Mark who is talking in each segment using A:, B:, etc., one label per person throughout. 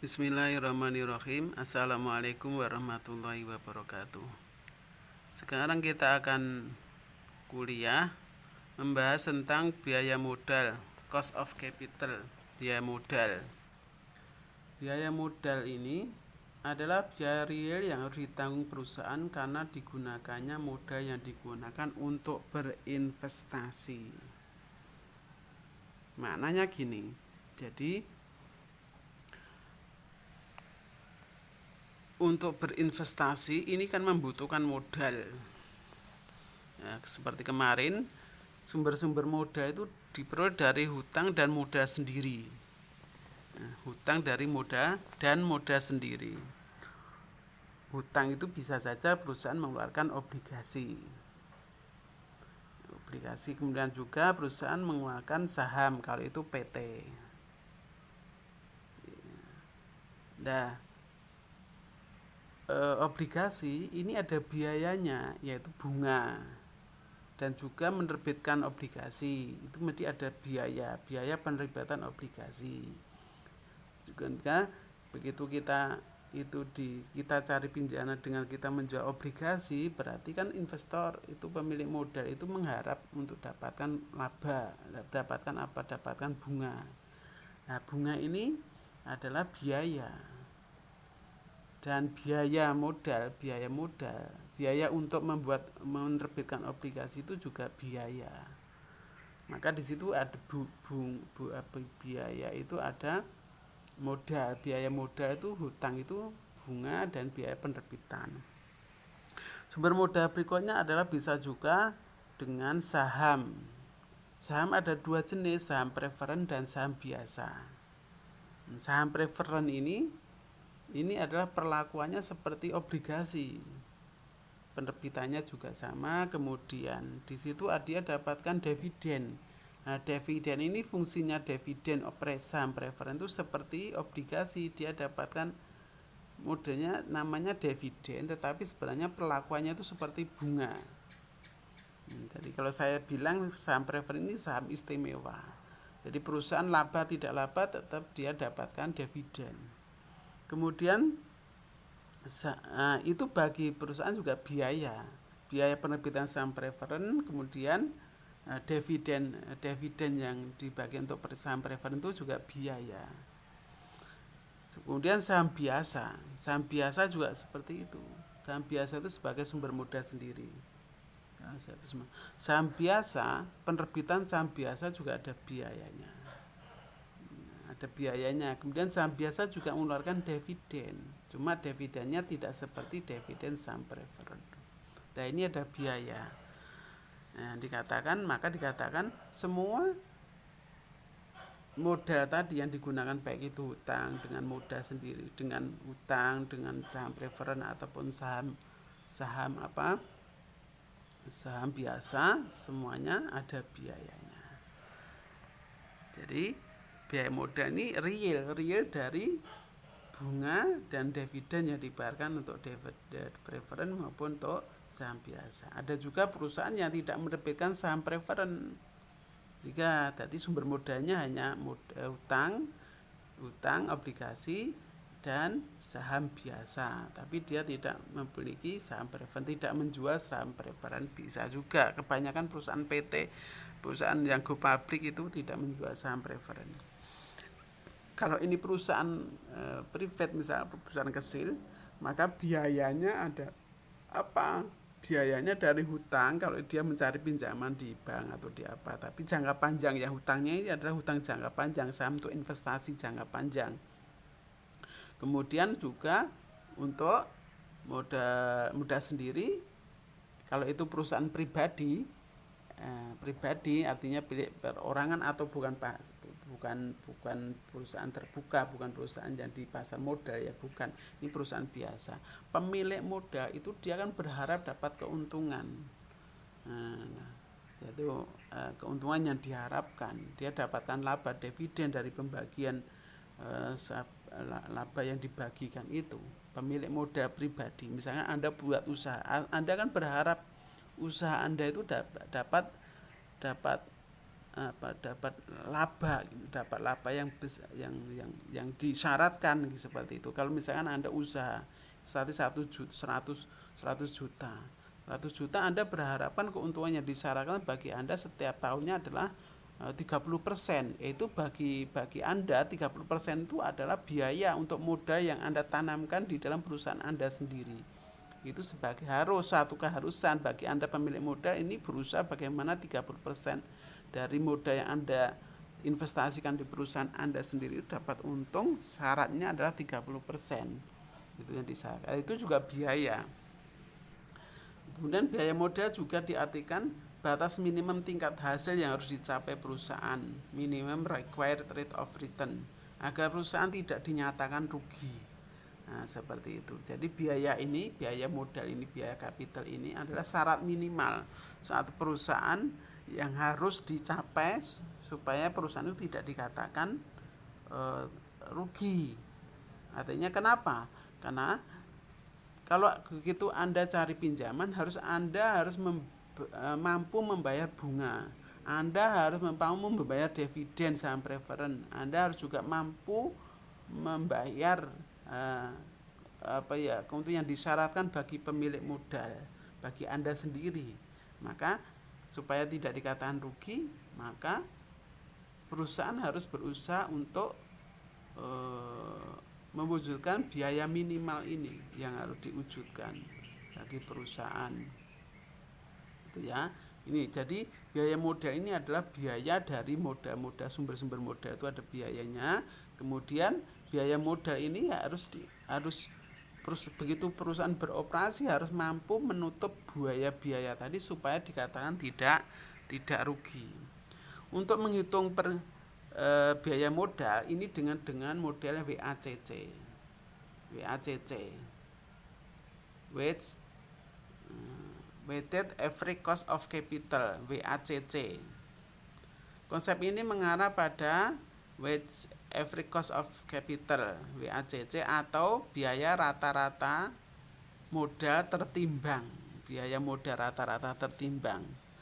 A: Bismillahirrahmanirrahim. Assalamualaikum warahmatullahi wabarakatuh. Sekarang kita akan kuliah membahas tentang biaya modal, cost of capital, biaya modal. Biaya modal ini adalah biaya real yang harus ditanggung perusahaan karena digunakannya modal yang digunakan untuk berinvestasi. Maknanya gini, jadi untuk berinvestasi ini kan membutuhkan modal ya, seperti kemarin sumber-sumber modal itu diperoleh dari hutang dan modal sendiri. Hutang dari modal dan modal sendiri. Hutang itu bisa saja perusahaan mengeluarkan obligasi, kemudian juga perusahaan mengeluarkan saham kalau itu PT. Nah, obligasi ini ada biayanya yaitu bunga, dan juga menerbitkan obligasi itu mesti ada biaya penerbitan obligasi. Juga begitu kita cari pinjaman dengan kita menjual obligasi, berarti kan investor itu pemilik modal itu mengharap untuk dapatkan laba, dapatkan bunga. Nah, bunga ini adalah biaya. Dan biaya untuk menerbitkan obligasi itu juga biaya. Maka di situ ada biaya itu ada modal, biaya modal itu hutang itu bunga dan biaya penerbitan. Sumber modal berikutnya adalah bisa juga dengan saham. Saham ada dua jenis, saham preferen dan saham biasa. Saham preferen ini adalah perlakuannya seperti obligasi, penerbitannya juga sama, kemudian di situ dia dapatkan dividen. Nah, dividen ini fungsinya dividen saham preferen itu seperti obligasi, dia dapatkan modelnya namanya dividen, tetapi sebenarnya perlakuannya itu seperti bunga. Jadi kalau saya bilang saham preferen ini saham istimewa, jadi perusahaan laba tidak laba tetap dia dapatkan dividen. Kemudian itu bagi perusahaan juga biaya penerbitan saham preferen, kemudian dividen yang dibagi untuk saham preferen itu juga biaya. Kemudian saham biasa juga seperti itu. Saham biasa itu sebagai sumber modal sendiri. Saham biasa, penerbitan saham biasa juga ada biayanya. Kemudian saham biasa juga mengeluarkan dividen, cuma dividennya tidak seperti dividen saham preferen. Nah, ini ada biaya. Nah, dikatakan semua modal tadi yang digunakan, baik itu hutang dengan modal sendiri, dengan hutang, dengan saham preferen ataupun saham biasa, semuanya ada biayanya. Jadi biaya modal ini real dari bunga dan dividen yang dibayarkan untuk dividen preferen maupun untuk saham biasa. Ada juga perusahaan yang tidak menerbitkan saham preferen, jika tadi sumber modalnya hanya hutang, obligasi dan saham biasa, tapi dia tidak memiliki saham preferen, tidak menjual saham preferen. Bisa juga, kebanyakan perusahaan PT, perusahaan yang go public itu tidak menjual saham preferen. Kalau ini perusahaan private, misalnya perusahaan kecil, maka biayanya ada biayanya dari hutang kalau dia mencari pinjaman di bank atau di apa, tapi jangka panjang ya, hutangnya ini adalah hutang jangka panjang, saham untuk investasi jangka panjang. Kemudian juga untuk modal sendiri, kalau itu perusahaan pribadi artinya perorangan atau bukan perusahaan terbuka, bukan perusahaan yang di pasar modal ya, bukan, ini perusahaan biasa. Pemilik modal itu dia kan berharap dapat keuntungan, yaitu keuntungan yang diharapkan, dia dapatkan laba, dividen dari pembagian laba yang dibagikan itu. Pemilik modal pribadi, misalnya Anda buat usaha, Anda kan berharap usaha Anda itu dapat dapat laba gitu, dapat laba yang disyaratkan gitu, seperti itu. Kalau misalkan Anda usaha seperti 100 juta 100 juta Anda berharapan keuntungan yang disyaratkan bagi Anda setiap tahunnya adalah 30%, yaitu bagi Anda 30% itu adalah biaya untuk modal yang Anda tanamkan di dalam perusahaan Anda sendiri. Itu sebagai satu keharusan bagi Anda pemilik modal ini berusaha bagaimana 30% dari modal yang Anda investasikan di perusahaan Anda sendiri dapat untung, syaratnya adalah 30%. Itu yang disyaratkan. Itu juga biaya. Kemudian biaya modal juga diartikan batas minimum tingkat hasil yang harus dicapai perusahaan, minimum required rate of return, agar perusahaan tidak dinyatakan rugi. Nah, seperti itu. Jadi biaya modal ini, biaya kapital ini adalah syarat minimal suatu perusahaan yang harus dicapai supaya perusahaan itu tidak dikatakan rugi. Artinya kenapa? Karena kalau begitu Anda cari pinjaman, Anda harus mampu membayar bunga. Anda harus mampu membayar dividen saham preferen. Anda harus juga mampu membayar keuntungan yang disyaratkan bagi pemilik modal, bagi Anda sendiri. Maka supaya tidak dikatakan rugi, maka perusahaan harus berusaha untuk mewujudkan biaya minimal ini yang harus diwujudkan bagi perusahaan. Itu ya. Ini jadi biaya modal ini adalah biaya dari modal sumber-sumber modal itu ada biayanya. Kemudian biaya modal ini begitu perusahaan beroperasi harus mampu menutup biaya tadi supaya dikatakan tidak rugi. Untuk menghitung biaya modal ini dengan model WACC, weighted average cost of capital, WACC. Konsep ini mengarah pada weighted average cost of capital, WACC, atau biaya rata-rata modal tertimbang,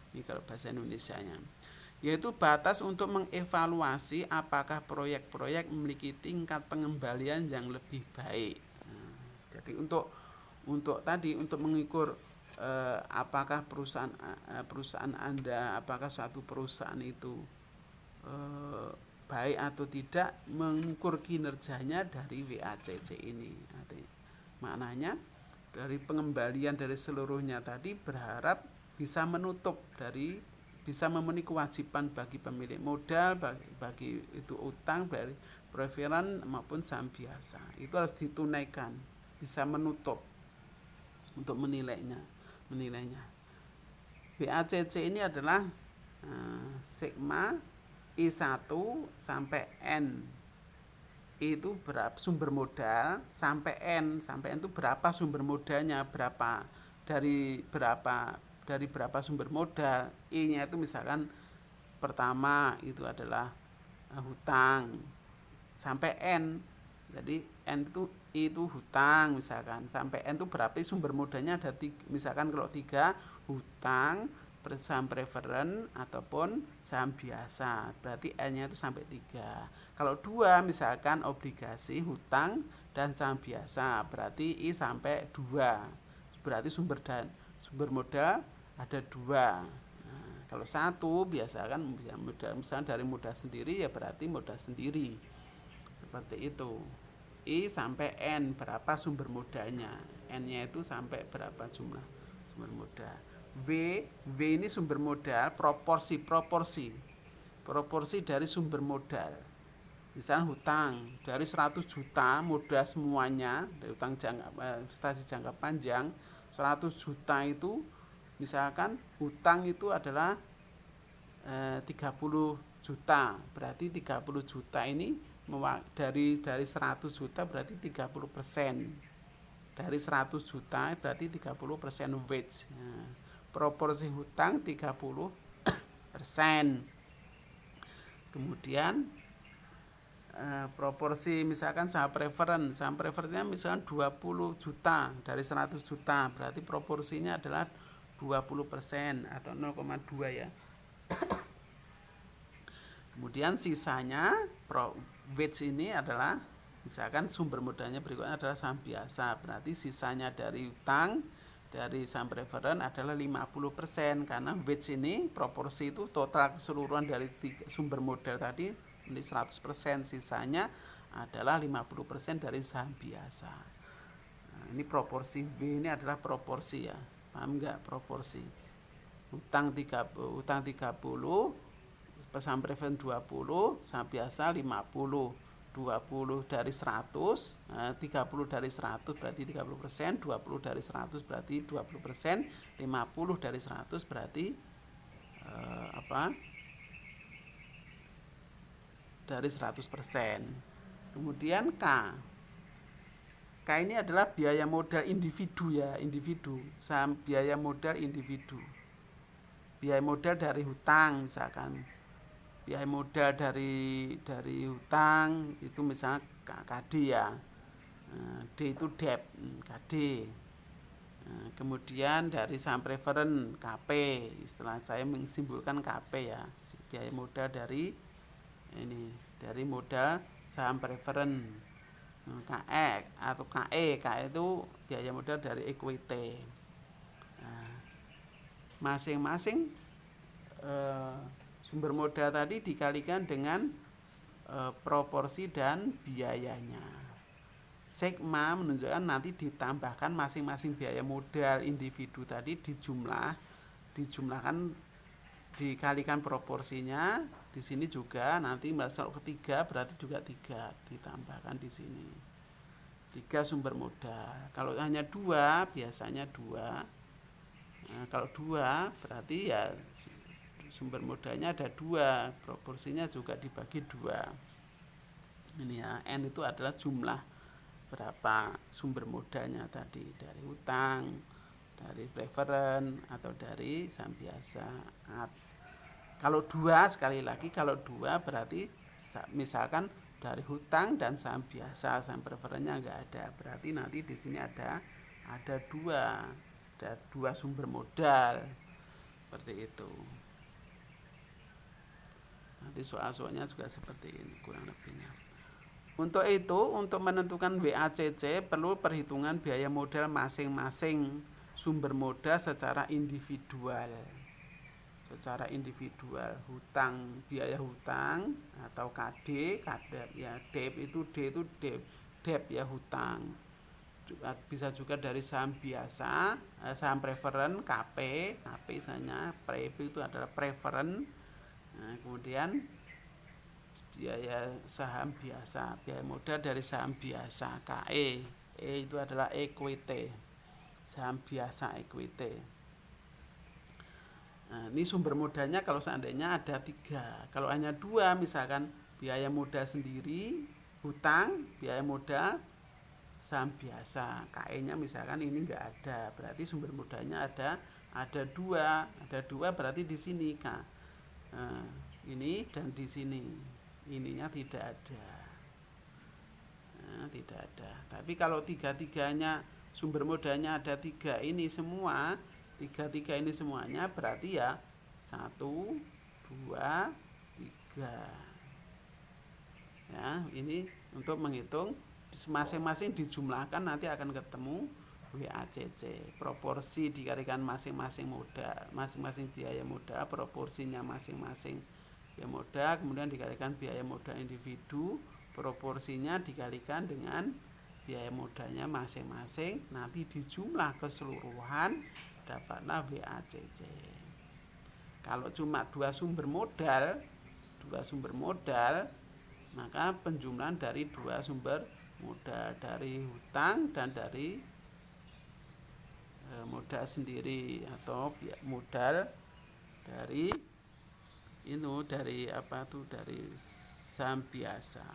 A: ini kalau bahasa Indonesianya, yaitu batas untuk mengevaluasi apakah proyek-proyek memiliki tingkat pengembalian yang lebih baik. Jadi untuk mengukur apakah perusahaan Anda, apakah suatu perusahaan itu baik atau tidak, mengukur kinerjanya dari WACC ini. Maknanya dari pengembalian dari seluruhnya tadi berharap bisa memenuhi kewajiban bagi pemilik modal, bagi itu utang dari preferen maupun saham biasa. Itu harus ditunaikan, bisa menutup untuk menilainya. WACC ini adalah sigma I1 sampai N. Itu berapa sumber modal sampai N itu berapa sumber modalnya, dari berapa sumber modal. I-nya itu misalkan pertama itu adalah hutang sampai N. Jadi N itu hutang misalkan, sampai N itu berapa sumber modalnya, ada misalkan kalau 3 hutang, saham preferen ataupun saham biasa, berarti N-nya itu sampai 3. Kalau 2 misalkan obligasi, hutang dan saham biasa, berarti I sampai 2. Berarti sumber modal ada 2. Nah, kalau 1 biasa kan misalnya dari modal sendiri, ya berarti modal sendiri. Seperti itu. I sampai N berapa sumber modalnya, N-nya itu sampai berapa jumlah sumber modal. W ini sumber modal, proporsi dari sumber modal. Misalnya hutang dari 100 juta modal semuanya, dari hutang investasi jangka panjang 100 juta itu, misalkan hutang itu adalah 30 juta, berarti 30 juta ini dari 100 juta berarti 30%. Dari 100 juta berarti 30% wage. Nah, proporsi hutang 30%. Kemudian proporsi misalkan saham preferennya misalkan 20 juta dari 100 juta, berarti proporsinya adalah 20% atau 0,2 ya. Kemudian sisanya which ini adalah misalkan sumber modalnya berikutnya adalah saham biasa, berarti sisanya dari utang dari saham preferen adalah 50%, karena which ini proporsi itu total keseluruhan dari sumber modal tadi ini 100%, sisanya adalah 50% dari saham biasa. Nah, ini proporsi W ini adalah proporsi ya. Paham enggak proporsi? Utang 30, saham preferen 20, saham biasa 50. 20 dari 100, 30 dari 100 berarti 30%, 20 dari 100 berarti 20%, 50 dari 100 berarti dari 100%. Kemudian K ini adalah biaya modal individu ya, saham biaya modal individu. Biaya modal dari hutang misalkan. Biaya modal dari hutang itu misalnya KD ya, D itu debt KD. Kemudian dari saham preferen KP, istilah saya mensimbolkan KP ya, biaya modal dari modal saham preferen. KE atau KE itu biaya modal dari equity. Masing-masing sumber modal tadi dikalikan dengan proporsi dan biayanya. Sigma menunjukkan nanti ditambahkan masing-masing biaya modal individu tadi dijumlahkan dikalikan proporsinya. Di sini juga nanti masuk ketiga berarti juga 3 ditambahkan di sini. 3 sumber modal. Kalau hanya 2 biasanya 2. Nah, kalau 2 berarti ya sumber modalnya ada 2, proporsinya juga dibagi 2. Ini ya, N itu adalah jumlah berapa sumber modalnya tadi, dari utang, dari preferen atau dari saham biasa. Kalau 2 sekali lagi, kalau 2 berarti misalkan dari hutang dan saham biasa, saham preferennya enggak ada, berarti nanti di sini ada 2 sumber modal seperti itu. Nanti soal-soalnya juga seperti ini kurang lebihnya. Untuk itu, untuk menentukan WACC perlu perhitungan biaya modal masing-masing sumber modal secara individual. Hutang, biaya hutang atau KD ya, debt itu debt ya, hutang. Bisa juga dari saham biasa, saham preferen KP misalnya, PREP itu adalah preferen. Nah, kemudian biaya saham biasa, biaya modal dari saham biasa KE. Itu adalah equity, saham biasa equity. Nah, ini sumber modalnya kalau seandainya ada 3. Kalau hanya 2 misalkan biaya modal sendiri, hutang, biaya modal saham biasa, KE nya misalkan ini enggak ada, berarti sumber modalnya ada 2 berarti di sini ini dan di sini ininya tidak ada. Tapi kalau tiga-tiganya sumber modalnya ada 3 ini semua, 3 ini semuanya berarti ya 1, 2, 3 ya. Ini untuk menghitung masing-masing dijumlahkan nanti akan ketemu WACC, proporsi dikalikan masing-masing modal, masing-masing biaya modal, proporsinya masing-masing biaya modal, kemudian dikalikan biaya modal individu, proporsinya dikalikan dengan biaya modalnya masing-masing, nanti dijumlah keseluruhan dapatlah WACC. Kalau cuma 2 sumber modal, maka penjumlahan dari 2 sumber modal, dari hutang dan dari modal sendiri atau modal dari saham biasa.